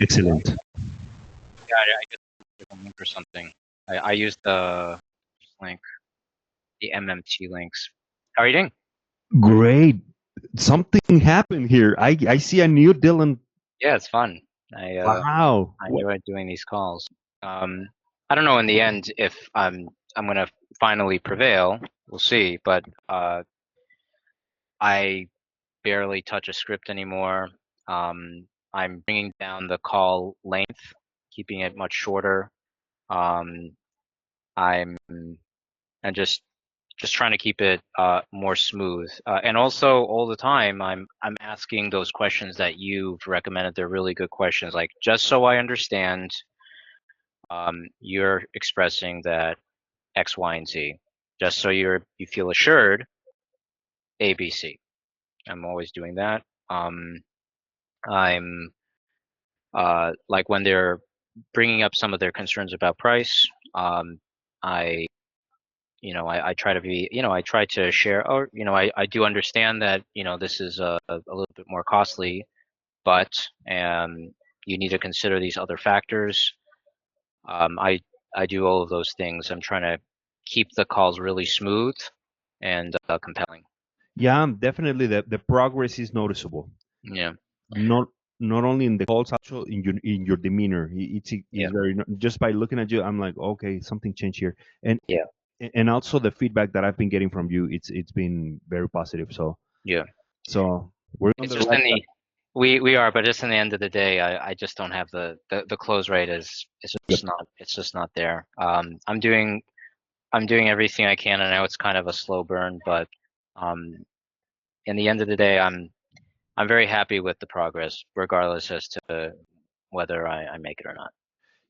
Excellent. Yeah, I just click a link or something. I used the link, the MMT links. How are you doing? Great. Something happened here. I see a new Dylan. Yeah, it's fun. I Wow. I What? enjoy doing these calls. Um, I don't know in the end if I'm gonna finally prevail. We'll see. But I barely touch a script anymore. I'm bringing down the call length, keeping it much shorter. Um, I'm and just trying to keep it more smooth. And also all the time I'm asking those questions that you've recommended. They're really good questions. Like just so I understand, you're expressing that X, Y, and Z. Just so you feel assured, A, B, C. I'm always doing that. I'm like when they're bringing up some of their concerns about price. I I try to be, I try to share, or, I do understand that, this is a little bit more costly, but you need to consider these other factors. Um, I, I do all of those things. I'm trying to keep the calls really smooth and compelling. Yeah, definitely the progress is noticeable. Yeah, Not not only in the calls, also in your demeanor. yeah, It's very just by looking at you, I'm like, okay, something changed here. And yeah, and also the feedback that I've been getting from you, it's been very positive. yeah. So we're on It's the just right in track. the, we are, but just in the end of the day, I just don't have the close rate is, Yep. it's just not there. I'm doing everything I can. I know it's kind of a slow burn, but um, in the end of the day, I'm very happy with the progress, regardless as to whether I make it or not.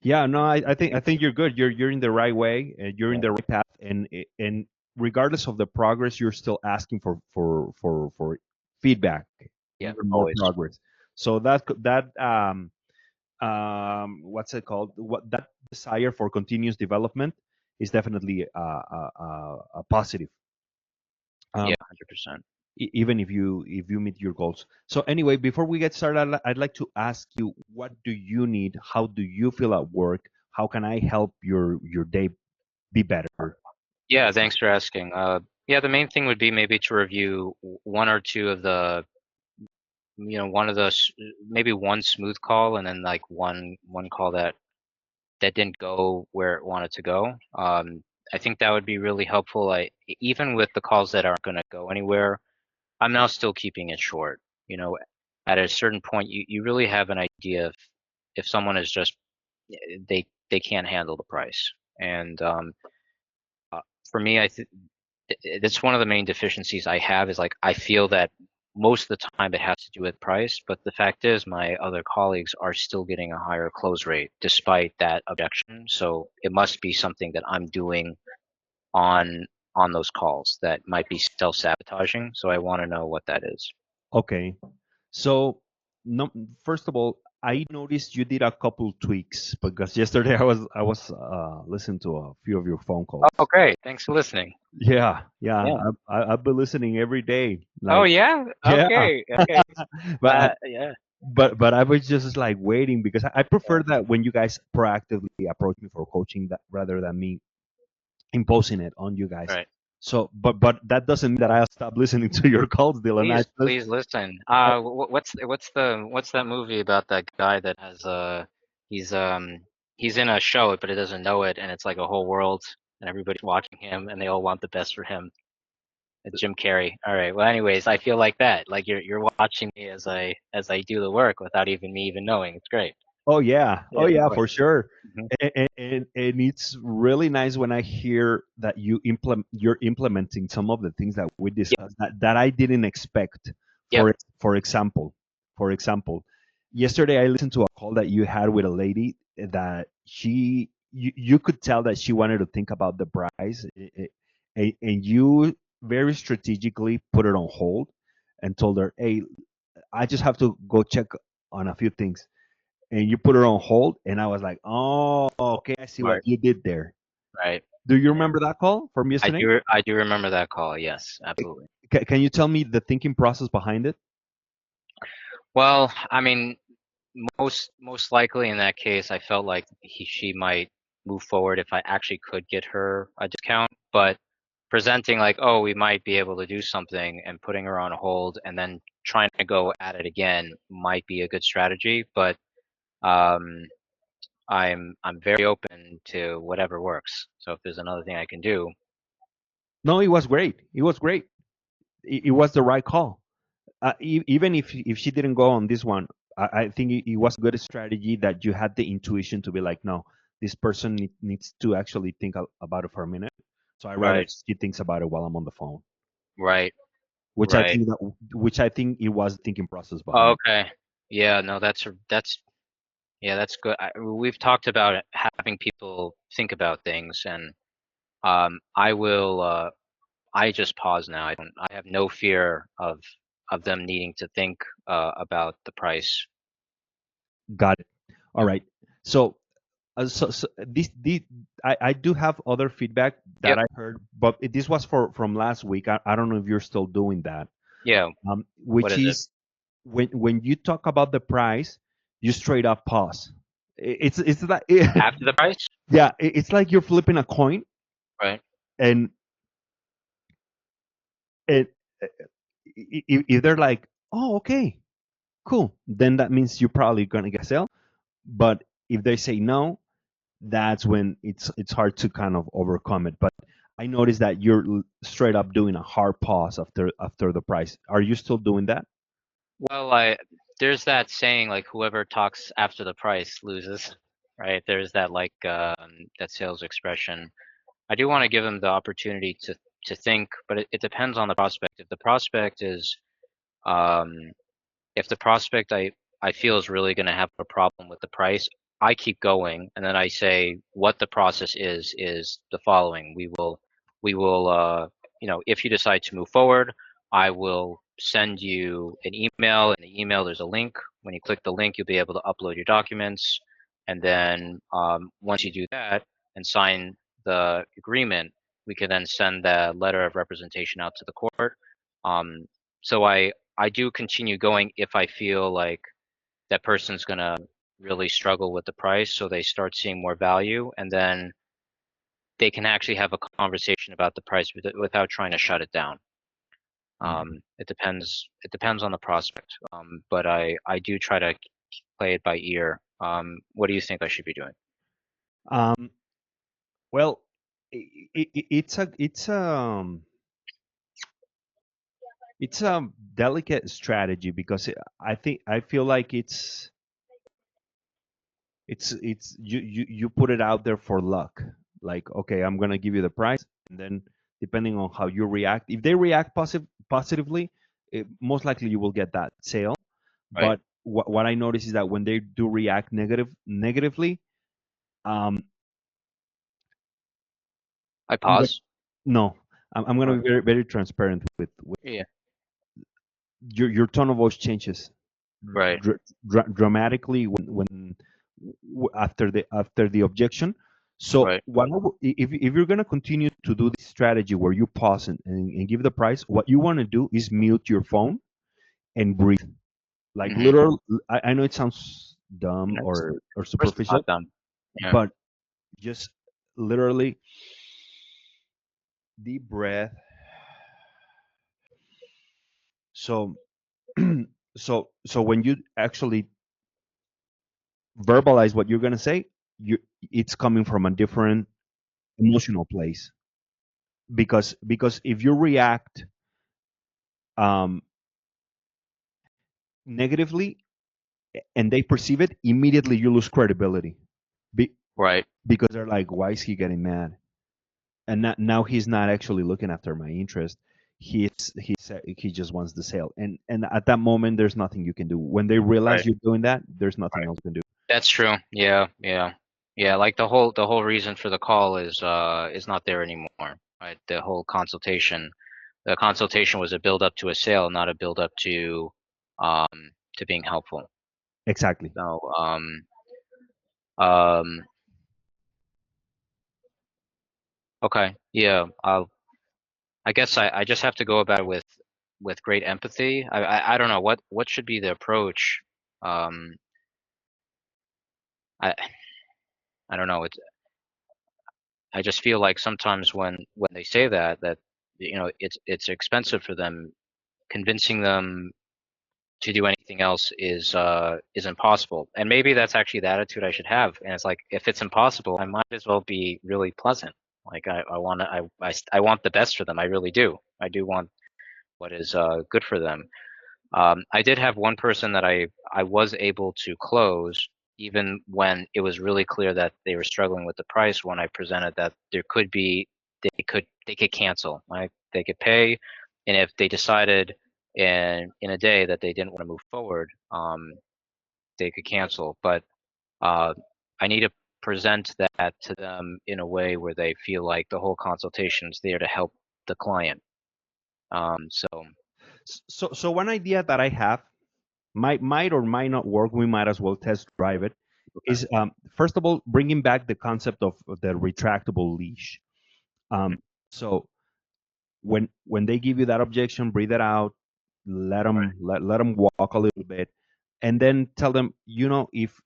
Yeah, no, I think you're good. You're in the right way. You're in Yeah, the right path, and regardless of the progress, you're still asking for feedback, yeah, even more always. progress. So that what's it called? What that desire for continuous development is definitely a positive. Yeah, Um, 100%. even if you meet your goals. So anyway, before we get started, I'd like to ask you, what do you need? How do you feel at work? How can I help your day be better? Yeah, thanks for asking. Yeah, the main thing would be maybe to review one or two of the, one of the maybe one smooth call, and then like one call that didn't go where it wanted to go. I think that would be really helpful. Even with the calls that aren't going to go anywhere, I'm now still keeping it short. You know, at a certain point, you really have an idea if someone is just they can't handle the price. And uh, for me, that's one of the main deficiencies I have is like I feel that most of the time it has to do with price, but the fact is my other colleagues are still getting a higher close rate despite that objection. So it must be something that I'm doing on on those calls that might be self-sabotaging. So I want to know what that is. Okay. So, no, first of all, I noticed you did a couple tweaks because yesterday I was listening to a few of your phone calls. Oh, great. Thanks for listening. Yeah, yeah, Yeah. I've been listening every day. Oh, Like, yeah. yeah, Okay. Okay. but Yeah. but I was just like waiting because I Yeah. prefer that when you guys proactively approach me for coaching, that rather than me imposing it on you guys. Right. So, but that doesn't mean that I'll stop listening to your calls, Dylan. I Please, just please listen. I, What's that movie about that guy that has he's um he's in a show but he doesn't know it, and it's like a whole world and everybody's watching him and they all want the best for him. It's Jim Carrey. All right. Well, anyways, I feel like that. Like you're watching me as I do the work without even me even knowing. It's great. oh Yeah, of yeah, course. for sure. Hmm. And it's really nice when I hear that you're implementing some of the things that we Yep. discussed that I didn't expect. Yep. For example, yesterday I listened to a call that you had with a lady that you could tell that she wanted to think about the price, and you very strategically put it on hold and told her, "Hey, I just have to go check on a few things." And you put it on hold, and I was like, "Oh, okay, I see what Smart. you did there." Right. Do you Yeah. remember that call from yesterday? I do remember that call. Yes, absolutely. Can you tell me the thinking process behind it? Well, I mean, most likely in that case, I felt like she might move forward if I actually could get her a discount. But presenting like, oh, we might be able to do something, and putting her on hold and then trying to go at it again might be a good strategy. But um, I'm very open to whatever works. So if there's another thing I can do, No, it was great. It was great. It was the right call. Even if she didn't go on this one, I think it was a good strategy that you had the intuition to be like, no, this person needs to actually think about it for a minute. So I rather right, she thinks about it while I'm on the phone, right, which I right. think which I think it was the thinking process Oh, behind. okay. Yeah, no, that's yeah, that's good. We've talked about having people think about things, and I will. I just pause now. I have no fear of them needing to think about the price. Got it. All Yep. right. So so this I do have other feedback that Yep. I heard, but this was from last week. I don't know if you're still doing that. Yeah. What Which is it? is when you talk about the price, you straight up pause. It's like After the price? yeah, it's like you're flipping a coin, Right. and it, if they're like, oh, okay, cool, then that means you're probably gonna get a sale. But if they say no, that's when it's hard to kind of overcome it. But I noticed that you're straight up doing a hard pause after the price. Are you still doing that? Well, I there's that saying like whoever talks after the price loses, right? There's that like that sales expression. I do want to give them the opportunity to think, but it depends on the prospect. If the prospect is um, if the prospect I feel is really going to have a problem with the price, I keep going, and then I say what the process is the following. We will if you decide to move forward, I will send you an email. In the email, there's a link. When you click the link, you'll be able to upload your documents, and then once you do that and sign the agreement, we can then send the letter of representation out to the court. Um, so I do continue going if I feel like that person's gonna really struggle with the price, so they start seeing more value, and then they can actually have a conversation about the price without trying to shut it down. Mhm. It depends. It depends on the prospect, but I do try to play it by ear. What do you think I should be doing? Um, well, it's a delicate strategy because I feel like it's you put it out there for luck. Like, okay, I'm gonna give you the price, and then depending on how you react, if they react positively, most likely you will get that sale. Right? But what I notice is that when they do react negatively, um, I I'm gonna, pause. no, I'm gonna Or be very transparent with yeah, your tone of voice changes right. dramatically when after the objection. So Right. if you're gonna continue to do this strategy where you pause and give the price, what you want to do is mute your phone and breathe. Like Mm-hmm. literal. I know it sounds dumb Of or course, it's not superficial, done. Yeah. but just literally deep breath. So so when you actually verbalize what you're gonna say, you it's coming from a different emotional place. Because if you react um, negatively and they perceive it, immediately you lose credibility. Be, Right. because they're like, why is he getting mad? And now he's not actually looking after my interest. He just wants the sale. And at that moment, there's nothing you can do. When they realize Right. you're doing that, there's nothing Right. else you can do. That's true. Yeah, yeah. Yeah, like the whole reason for the call is not there anymore, right? The consultation was a build up to a sale, not a build up to being helpful. Exactly. So, um okay. Yeah, I guess I just have to go about it with great empathy. I don't know what should be the approach. Um I I don't know. I just feel like sometimes when they say that it's expensive for them. Convincing them to do anything else is impossible. And maybe that's actually the attitude I should have. And it's like if it's impossible, I might as well be really pleasant. Like I want to I want the best for them. I really do. I do want what is good for them. I did have one person that I was able to close even when it was really clear that they were struggling with the price. When I presented that there could be they could cancel, right? They could pay, and if they decided in a day that they didn't want to move forward, they could cancel. But uh, I need to present that to them in a way where they feel like the whole consultation is there to help the client. So So one idea that I have might or might not work. We might as well test drive it. okay. Is first of all bringing back the concept of the retractable leash. Mhm. So when they give you that objection, breathe it out, Right. let them walk a little bit, and then tell them, if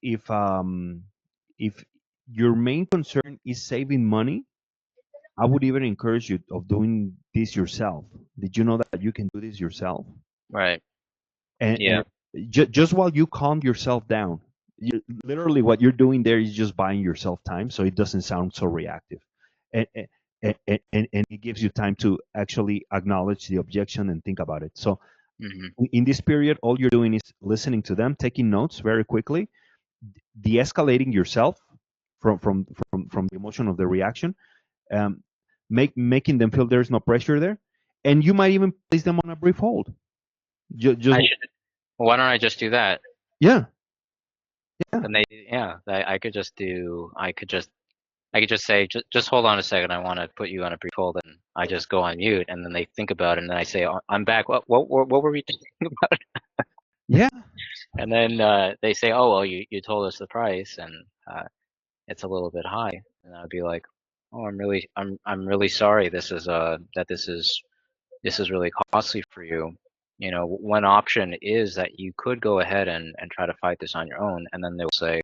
your main concern is saving money, I would even encourage you of doing this yourself. Did you know that you can do this yourself? Right. And Yeah. just while you calm yourself down, literally what you're doing there is just buying yourself time, so it doesn't sound so reactive, and and it gives you time to actually acknowledge the objection and think about it. So Hmm. in this period, all you're doing is listening to them, taking notes very quickly, de-escalating yourself from the emotion of the reaction, um, making them feel there's no pressure there, and you might even place them on a brief hold. Just I should. Why don't I just do that? yeah, yeah. Then yeah, I could just do, I could just say, just hold on a second. I want to put you on a brief hold, and I just go on mute, and then they think about it, and then I say, "Oh, I'm back. What were we talking about?" Yeah, And then they say, "Oh, well, you told us the price, and it's a little bit high." And I'd be like, "Oh, I'm really sorry. This is really costly for you. You know, one option is that you could go ahead and try to fight this on your own." And then they'll say,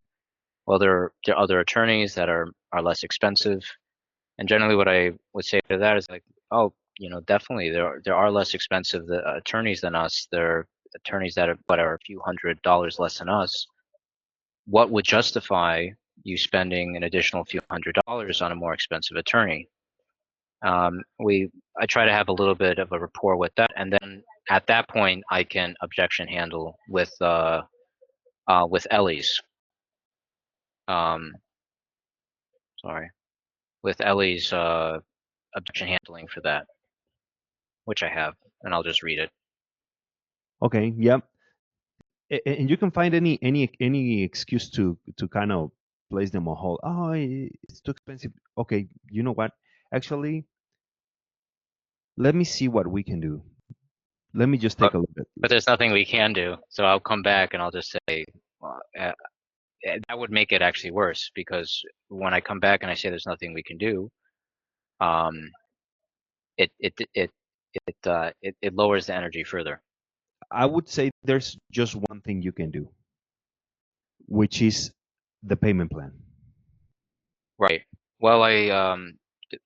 well, there are other attorneys that are less expensive. And generally, what I would say to that is like, oh, definitely there are less expensive attorneys than us. There are attorneys that are a few $100s less than us. What would justify you spending an additional few $100s on a more expensive attorney? I try to have a little bit of a rapport with that, and then at that point, I can objection handle with Ellie's. Um, sorry, with Ellie's objection handling for that, which I have, and I'll just read it. okay, yep. And you can find any excuse to kind of place them on hold. Oh, it's too expensive. Okay, you know what? Actually, let me see what we can do. Let me just take But a look at. but there's nothing we can do, so I'll come back and I'll just say that would make it actually worse because when I come back and I say there's nothing we can do, um, it it it it lowers the energy further. I would say there's just one thing you can do, which is the payment plan. Right. Well,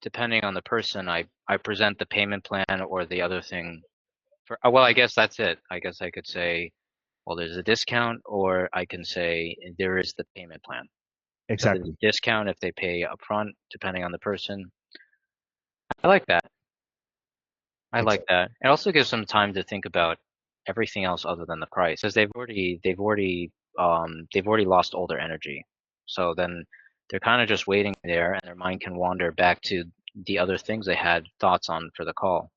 depending on the person, I present the payment plan or the other thing for. Well, I guess that's it. I guess I could say, well, there's a discount, or I can say there is the payment plan. So there's Exactly. a discount if they pay upfront, depending on the person. I like that. I like Exactly. that. It also gives them time to think about everything else other than the price, because they've already lost all their energy. So then they're kind of just waiting there, and their mind can wander back to the other things they had thoughts on for the call,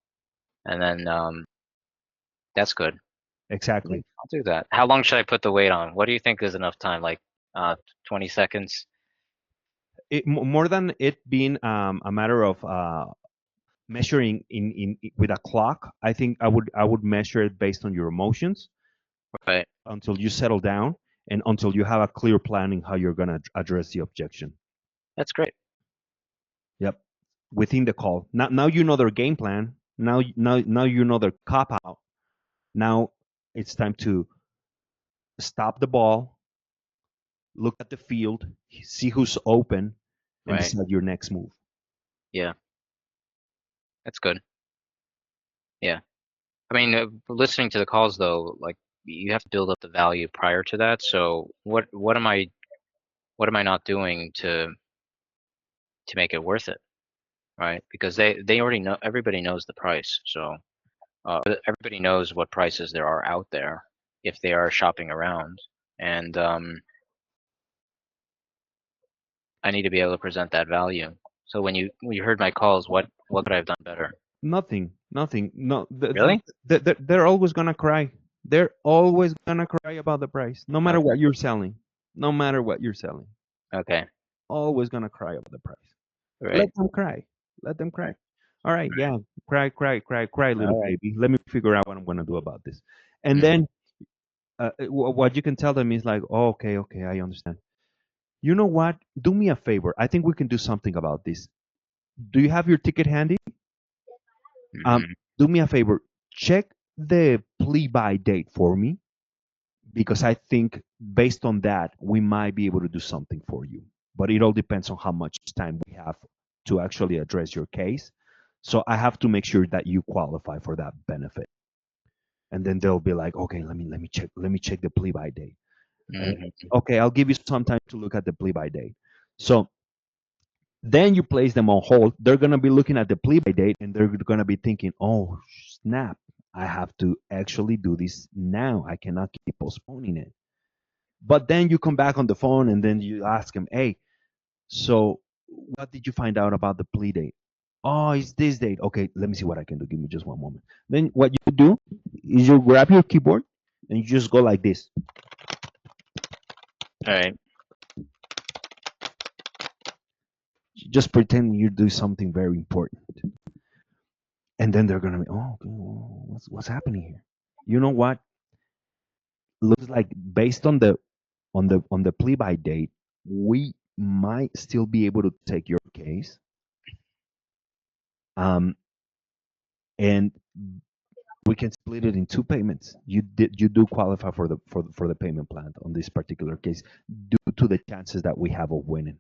and then that's good. Yeah, Exactly. I'll do that. How long should I put the weight on? What do you think is enough time? Like 20 seconds? More than it being a matter of measuring with a clock, I think I would measure it based on your emotions Right. until you settle down and until you have a clear plan in how you're going to address the objection. That's great. Yep. Within the call. Now you know their game plan. Now you know their cop out. Now it's time to stop the ball, look at the field, see who's open, and Right. decide your next move. Yeah. That's good. Yeah. I mean, listening to the calls though, like you have to build up the value prior to that. So what am I not doing to make it worth it, right? Because they already know, everybody knows the price. So everybody knows what prices there are out there if they are shopping around, and I need to be able to present that value. So when you heard my calls, what could I have done better? Nothing, nothing. No, Really? they're always gonna cry. They're always gonna cry about the price, no matter Okay. what you're selling. No matter what you're selling, Okay. always gonna cry about the price. Right. Let them cry. Let them Right. cry. All right, yeah, cry, cry, cry, cry, little All right. baby. Let me figure out what I'm gonna do about this. And Mm, then what you can tell them is like, oh, okay, okay, I understand. You know what? Do me a favor. I think we can do something about this. Do you have your ticket handy? Um, mm, do me a favor. Check the plea by date for me because I think based on that we might be able to do something for you. But it all depends on how much time we have to actually address your case. So I have to make sure that you qualify for that benefit. And then they'll be like, okay, let me check the plea by date. Uh, mm, okay, I'll give you some time to look at the plea by date. So then you place them on hold. They're going to be looking at the plea by date and they're going to be thinking, oh, snap, I have to actually do this now. I cannot keep postponing it. But then you come back on the phone and then you ask them, hey, so what did you find out about the plea date? Oh, it's this date. Okay, let me see what I can do. Give me just one moment. Then what you do is you grab your keyboard and you just go like this. all right. Just pretend you do something very important. And then they're gonna be, oh, okay, well, what's happening here? You know what? Looks like based on the plea by date, we might still be able to take your case. Um, and we can split it in two payments. You do qualify for the payment plan on this particular case due to the chances that we have of winning.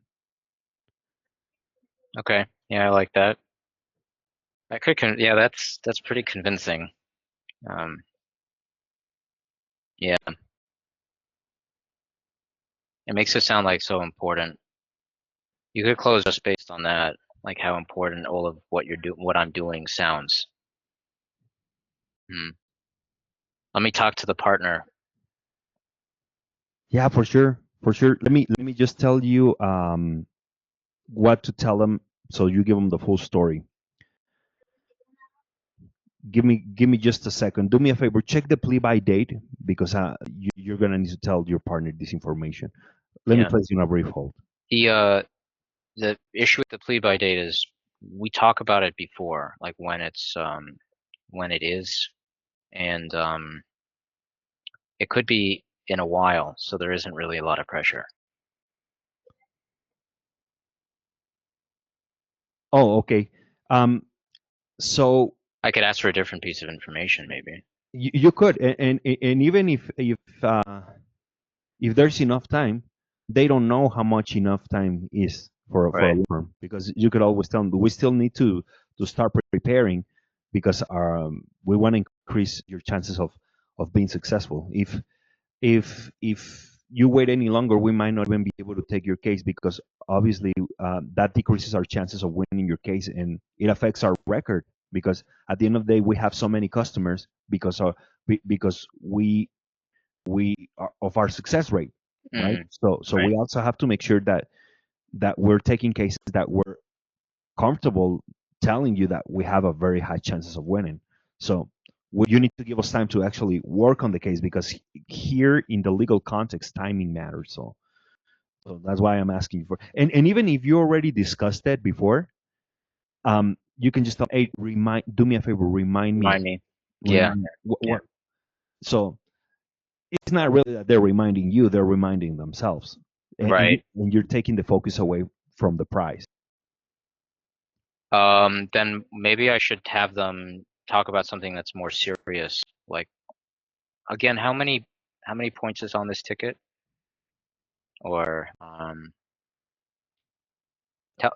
Okay. Yeah, I like that. That could yeah, that's pretty convincing. Um, yeah, it makes it sound like so important. You could close just based on that, like how important all of what I'm doing sounds. Hmm. Let me talk to the partner. Yeah, for sure, for sure. Let me just tell you what to tell them, so you give them the full story. Give me just a second. Do me a favor. Check the plea by date because you're gonna need to tell your partner this information. Let me Yeah. place you on a brief hold. The issue with the plea by date is we talk about it before, like when it is, and it could be in a while, so there isn't really a lot of pressure. Oh, okay. So I could ask for a different piece of information, maybe. you could, and even if there's enough time, they don't know how much enough time is for a Right. loan because you could always tell them we still need to start preparing because we want to increase your chances of being successful. If you wait any longer, we might not even be able to take your case because obviously that decreases our chances of winning your case and it affects our record because at the end of the day we have so many customers because we are of our success rate, right? Mm, So right. we also have to make sure that we're taking cases that we're comfortable telling you that we have a very high chances of winning. So you need to give us time to actually work on the case because here in the legal context, timing matters. So that's why I'm asking you for. And even if you already discussed that before, you can just tell, hey, do me a favor, Remind me. Yeah. remind Yeah. what. So it's not really that they're reminding you; they're reminding themselves, Right. and you're taking the focus away from the prize. Then maybe I should have them talk about something that's more serious. Like again, how many points is on this ticket? or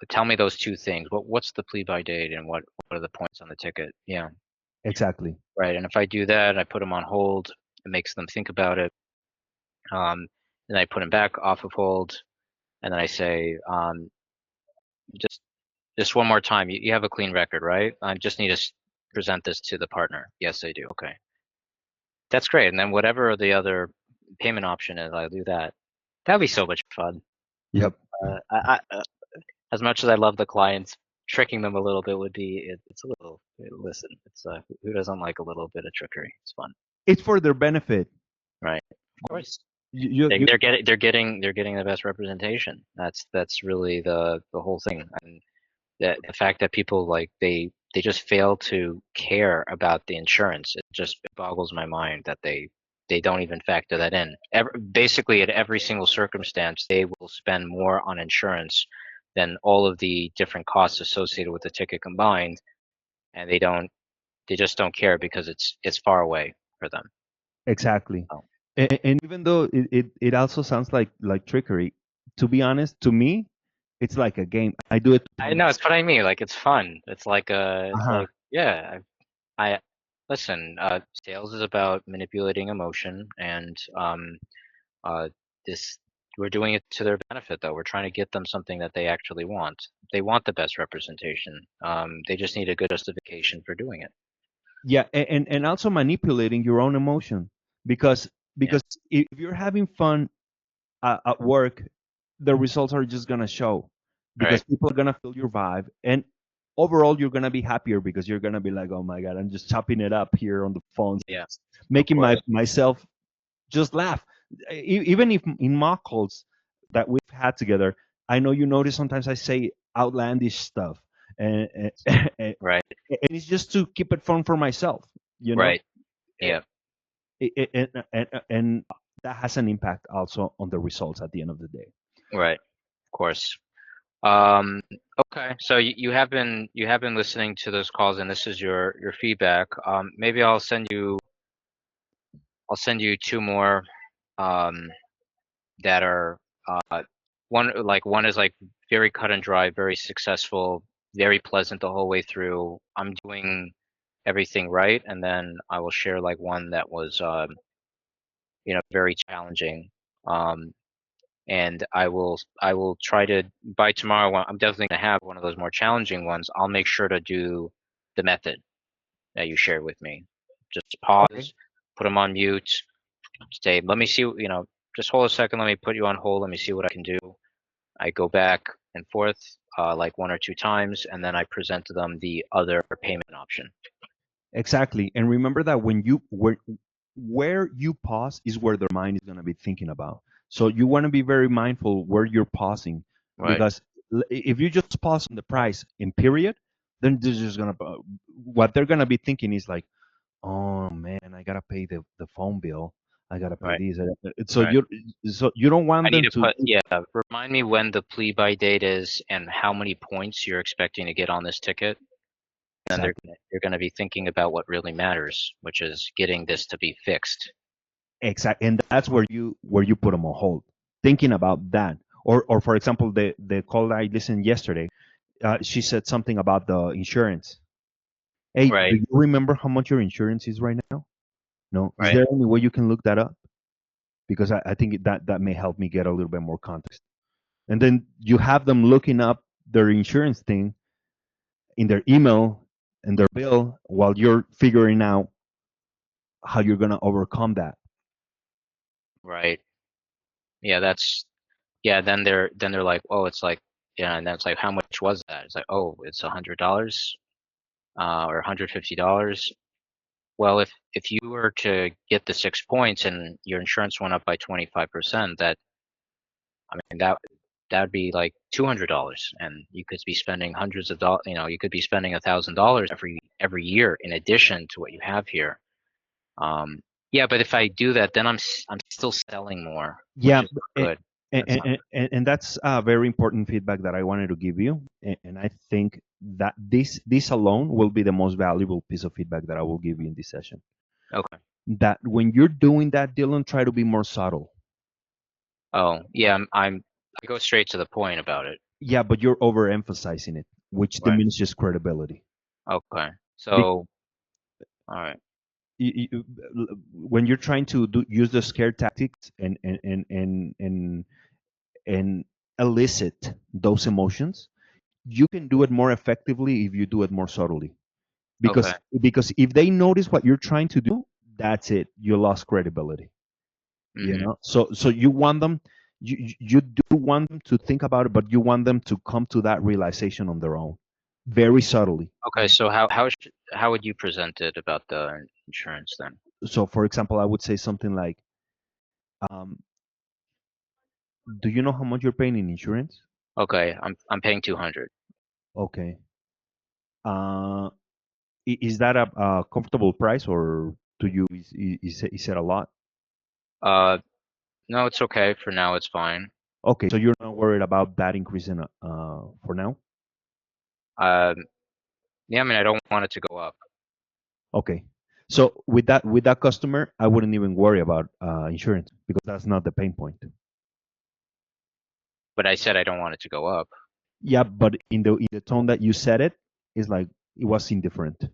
tell me those two things. What's the plea by date and what are the points on the ticket? Yeah, Exactly. right. And if I do that, I put them on hold. It makes them think about it. Then I put them back off of hold, and then I say, just one more time. You have a clean record, right? I just need to present this to the partner. Yes, I do. Okay, that's great. And then whatever the other payment option is, I'll do that. That'd be so much fun. Yep. As much as I love the clients, tricking them a little bit would be it's a little. Listen, it's who doesn't like a little bit of trickery? It's fun, It's for their benefit. right? Of course, You they're getting the best representation. That's really the whole thing. And that the fact that people like they just fail to care about the insurance, it just boggles my mind that they don't even factor that in. Basically, at every single circumstance, they will spend more on insurance than all of the different costs associated with the ticket combined, and they just don't care because it's far away for them. exactly. Oh. And even though it also sounds like trickery, to be honest, to me, it's like a game. I do it to I prove know, it's myself. what I mean. Like it's fun. It's like Uh-huh. yeah. I listen. Sales is about manipulating emotion, and uh, this we're doing it to their benefit. Though we're trying to get them something that they actually want. They want the best representation. They just need a good justification for doing it. Yeah, and also manipulating your own emotion because Yeah. because if you're having fun at work, the results are just gonna show because Right. people are gonna feel your vibe, and overall you're gonna be happier because you're gonna be like, oh my god, I'm just chopping it up here on the phones, Yeah. Of making course. myself just laugh. Even if in mock calls that we've had together, I know you notice sometimes I say outlandish stuff, and and Right. it's just to keep it fun for myself, you know. Right. Yeah. And that has an impact also on the results at the end of the day. Right. Of course. Um, okay, so you have been listening to those calls, and this is your feedback. Maybe I'll send you two more um, that are one is like very cut and dry, very successful, very pleasant the whole way through. I'm doing everything right, and then I will share like one that was very challenging. Um, and I will try to by tomorrow. I'm definitely gonna have one of those more challenging ones. I'll make sure to do the method that you shared with me. Just Okay. pause, put them on mute, say, let me see, just hold a second, let me put you on hold, let me see what I can do. I go back and forth like one or two times, and then I present to them the other payment option. Exactly. And remember that where you pause is where their mind is going to be thinking about. So you want to be very mindful where you're pausing Right, because if you just pause on the price in period, then this is going to what they're going to be thinking is like, oh man, I got to pay the phone bill. I got to pay right, these. right. So you don't I want need them to to put, yeah, remind me when the plea by date is and how many points you're expecting to get on this ticket. Then they're exactly. they're going to be thinking about what really matters, which is getting this to be fixed. Exactly, and that's where you put them on hold, thinking about that. Or for example, the call I listened yesterday, she said something about the insurance. Hey, do Right, you remember how much your insurance is right now? No. Is right, there any way you can look that up? Because I think that may help me get a little bit more context. And then you have them looking up their insurance thing in their email and their bill while you're figuring out how you're gonna overcome that. right. Yeah, yeah. Then they're like, oh, it's like, yeah, and then it's like, how much was that? It's like, oh, it's $100, or $150. Well, if you were to get the 6 points and your insurance went up by 25%, I mean that'd be like $200, and you could be spending hundreds of dollars. You could be spending $1,000 every year in addition to what you have here. Yeah, but if I do that, then I'm still selling more, which Yeah, is not and, good. That's not and that's very important feedback that I wanted to give you. And I think that this alone will be the most valuable piece of feedback that I will give you in this session. okay. That when you're doing that, Dylan, try to be more subtle. Oh, yeah, I go straight to the point about it. Yeah, but you're overemphasizing it, which Right. diminishes credibility. Okay. Be- So, all right. when you're trying to use the scare tactics and elicit those emotions, you can do it more effectively if you do it more subtly. Okay. Because if they notice what you're trying to do, that's it. You lost credibility. You Hmm. know. So you want them. You do want them to think about it, but you want them to come to that realization on their own, very subtly. Okay. So how would you present it about the insurance then? So, for example, I would say something like, um, "Do you know how much you're paying in insurance?" Okay, I'm paying 200. Okay. Uh, is that a comfortable price, or to you is it a lot? Uh, no, it's okay for now. It's fine. Okay, so you're not worried about that increasing for now? Um, yeah, I mean, I don't want it to go up, Okay. So with that customer, I wouldn't even worry about insurance because that's not the pain point. but I said I don't want it to go up. Yeah, but in the tone that you said it, is like it was indifferent.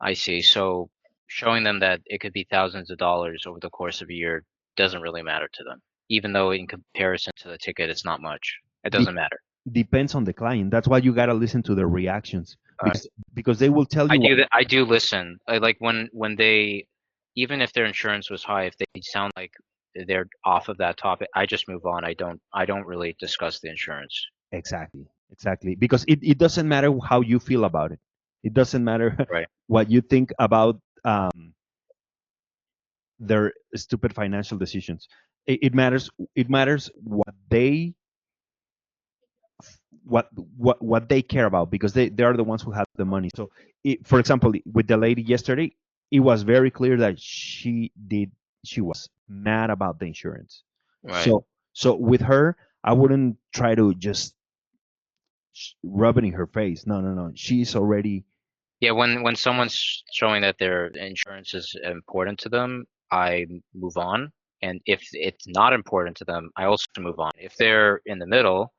I see. So showing them that it could be thousands of dollars over the course of a year doesn't really matter to them, even though in comparison to the ticket, it's not much. It De- doesn't matter. Depends on the client. That's why you gotta listen to their reactions All right. because they will tell I you what. do that. I do listen. I like when they, even if their insurance was high, if they sound like they're off of that topic, I just move on. I don't really discuss the insurance. Exactly. Because it doesn't matter how you feel about it. It doesn't matter Right. what you think about their stupid financial decisions. It matters. It matters what they care about because they are the ones who have the money. So, for example, with the lady yesterday, it was very clear that she was mad about the insurance. Right. So with her, I wouldn't try to just rub it in her face. No, no, no. She's already Yeah, when someone's showing that their insurance is important to them, I move on. And if it's not important to them, I also move on. If they're in the middle,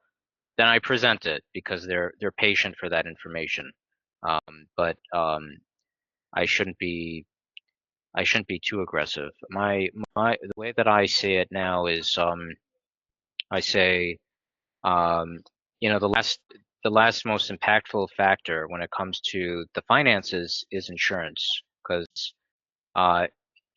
then I present it because they're patient for that information. But I shouldn't be I shouldn't be too aggressive. My the way that I say it now is I say um, the last most impactful factor when it comes to the finances is insurance because uh,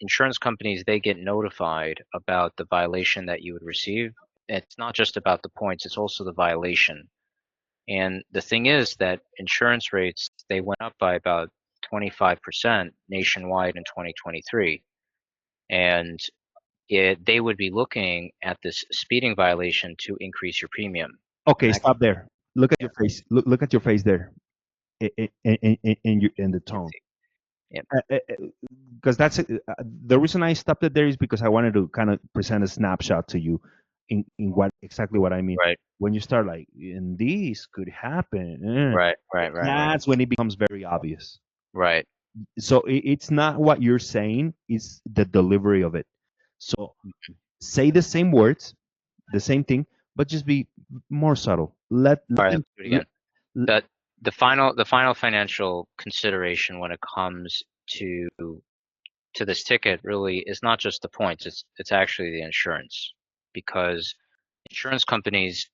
insurance companies they get notified about the violation that you would receive. It's not just about the points; it's also the violation. And the thing is that insurance rates they went up by about 25% nationwide in 2023, and they would be looking at this speeding violation to increase your premium, and okay. that can, Stop there. Look at yeah, your face. Look at your face there, in the you can tone. see, yeah, Because that's the reason I stopped it there is because I wanted to kind of present a snapshot to you in what exactly what I mean. right, When you start like, and this could happen, right, right, right, right, that's when it becomes very obvious. right. So it's not what you're saying; it's the delivery of it. So say the same words, the same thing, but just be more subtle. All Let right, them. let's do it again. The the final financial consideration when it comes to this ticket really is not just the points, it's actually the insurance. Because insurance companies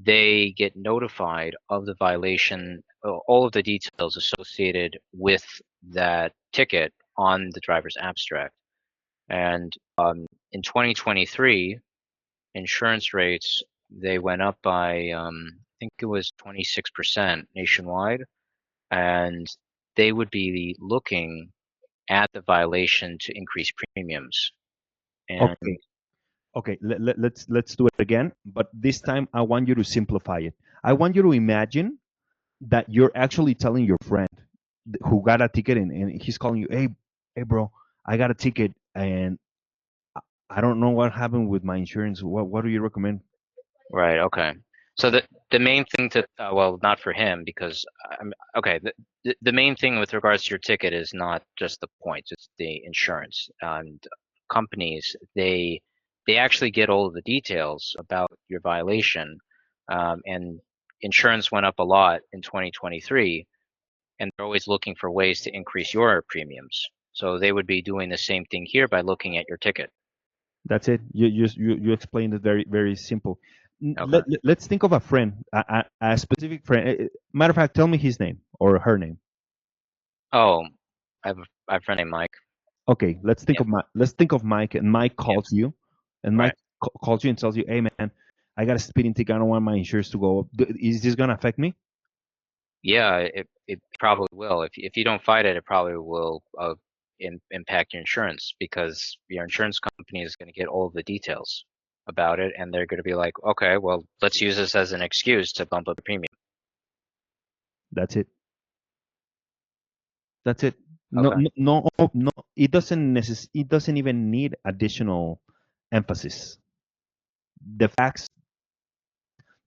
they get notified of the violation, all of the details associated with that ticket on the driver's abstract. And in 2023, insurance rates they went up by I think it was 26% nationwide, and they would be looking at the violation to increase premiums. And Okay, okay. Let's do it again, but this time I want you to simplify it. I want you to imagine that you're actually telling your friend who got a ticket and he's calling you, hey, bro, I got a ticket and I don't know what happened with my insurance. What do you recommend? right, okay. So the main thing to well, not for him because I'm okay. The main thing with regards to your ticket is not just the points; it's the insurance. And companies they actually get all of the details about your violation, and insurance went up a lot in 2023, and they're always looking for ways to increase your premiums. So they would be doing the same thing here by looking at your ticket. That's it. You explained it very very simple. Okay. Let's think of a friend, a specific friend. Matter of fact, tell me his name or her name. Oh, I have a friend named Mike. Okay, Yep. let's think of Mike, and Mike Yep. calls you, and Right. calls you and tells you, "Hey man, I got a speeding ticket. I don't want my insurance to go up. Is this gonna affect me?" Yeah, it probably will. If you don't fight it, it probably will impact your insurance, because your insurance company is going to get all of the details about it, and they're going to be like, okay, well, let's use this as an excuse to bump up the premium. That's it. That's it. No, Okay. no, no, no. It doesn't even need additional emphasis. The facts,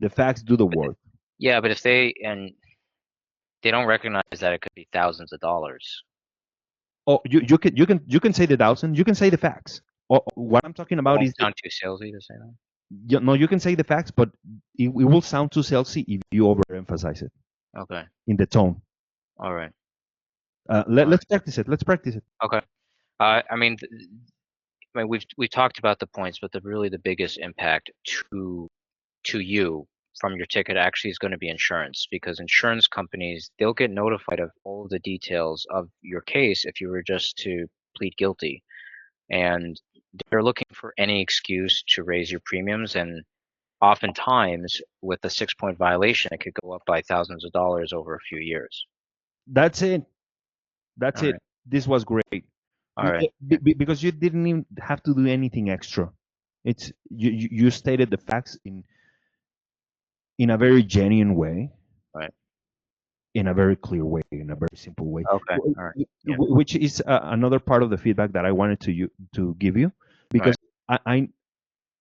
the facts do the But work. yeah, but if they don't recognize that it could be thousands of dollars. Oh, you can say the thousand. You can say the facts. What I'm talking It about won't is sound too salesy to say that. no. You can say the facts, but it will sound too salesy if you overemphasize it Okay. in the tone. All right. All Let's right. practice it. Let's practice it. Okay. I mean, we've talked about the points, but really the biggest impact to you from your ticket actually is going to be insurance, because insurance companies, they'll get notified of all of the details of your case if you were just to plead guilty, and they're looking for any excuse to raise your premiums, and oftentimes with a 6-point violation it could go up by thousands of dollars over a few years. That's it. That's All it. right. This was great. All right. Yeah. Because you didn't even have to do anything extra. It's you stated the facts in a very genuine way, Right. in a very clear way, in a very simple way, Okay. All right. Yeah. which is another part of the feedback that I wanted to give you, because Right. I, I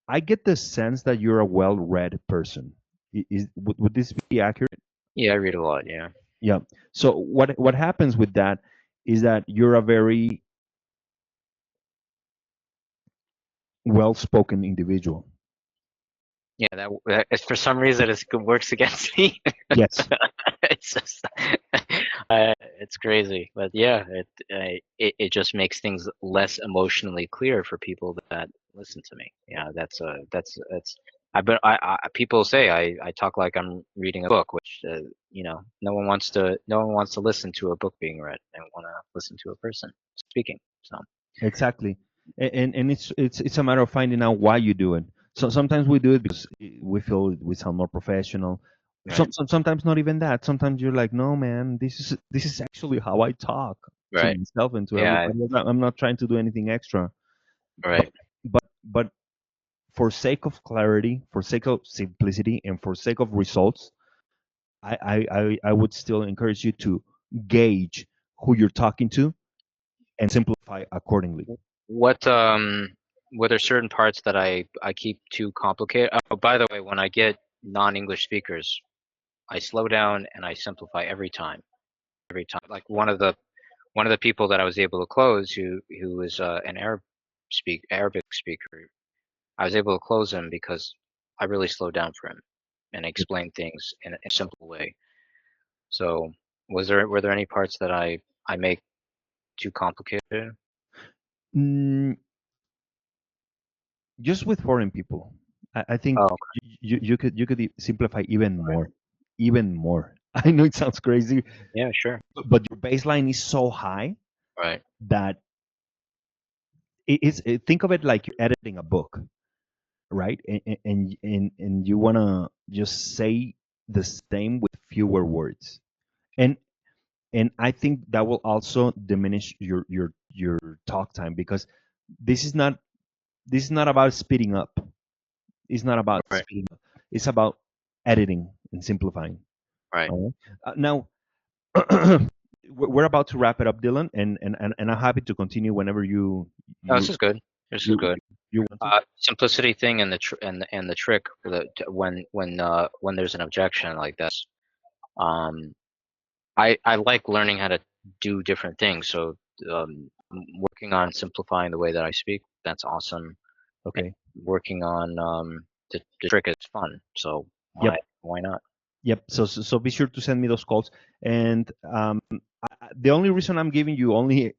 I get the sense that you're a well-read person. Would this be accurate? Yeah, I read a lot. Yeah. Yeah. So what happens with that is that you're a very well-spoken individual. Yeah, for some reason it works against me. Yes, It's just, it's crazy, but yeah, it just makes things less emotionally clear for people that listen to me. Yeah, that's. People say I talk like I'm reading a book, which no one wants to listen to a book being read. They want to listen to a person speaking. So exactly. And it's a matter of finding out why you do it. So sometimes we do it because we feel we sound more professional. right, Sometimes not even that. Sometimes you're like, no, man, this is actually how I talk to right, myself and to yeah, everybody else. I'm not trying to do anything extra. But right. but for sake of clarity, for sake of simplicity, and for sake of results, I would still encourage you to gauge who you're talking to and simplify accordingly. What were there certain parts that I keep too complicated? Oh, by the way, when I get non-English speakers, I slow down and I simplify every time. Every time. Like one of the people that I was able to close, who was an Arabic speaker, I was able to close him because I really slowed down for him and I explained things in a simple way. So were there any parts that I make too complicated? Mm, just with foreign people, I think Oh, you could simplify even more. I know it sounds crazy, yeah, sure. but your baseline is so high Right, that think of it like you're editing a book, right? And you want to just say the same with fewer words. And I think that will also diminish your talk time, because this is not about speeding up. It's not about right, speeding up. It's about editing and simplifying. right. All right. Now we're about to wrap it up, Dylan, and I'm happy to continue whenever No, this you is good. This is you good. you want to. Simplicity thing and the trick when there's an objection like this. Um, I like learning how to do different things. So working on simplifying the way that I speak, that's awesome. Okay. working on the trick is fun. So Yep. why not? Yep. So be sure to send me those calls. And the only reason I'm giving you only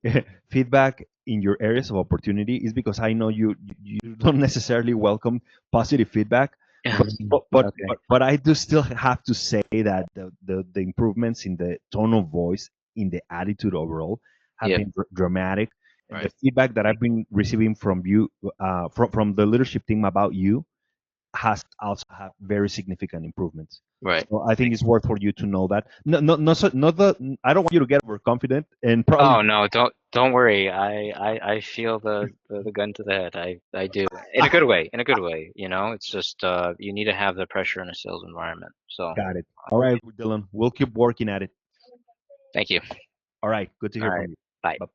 feedback in your areas of opportunity is because I know you don't necessarily welcome positive feedback, but Okay. I do still have to say that the improvements in the tone of voice, in the attitude overall, have Yep. been dramatic, and the Right. feedback that I've been receiving from you, from the leadership team about you, has also had very significant improvements. Right. So I think it's worth for you to know that. No, no, no, not the. I don't want you to get overconfident, and probably Oh no, don't worry. I feel the gun to the head. I do in a good way. In a good way. You know, it's just you need to have the pressure in a sales environment. So got it. All right, Dylan, we'll keep working at it. thank you. All right, good to All hear right. from you. Bye. Bye.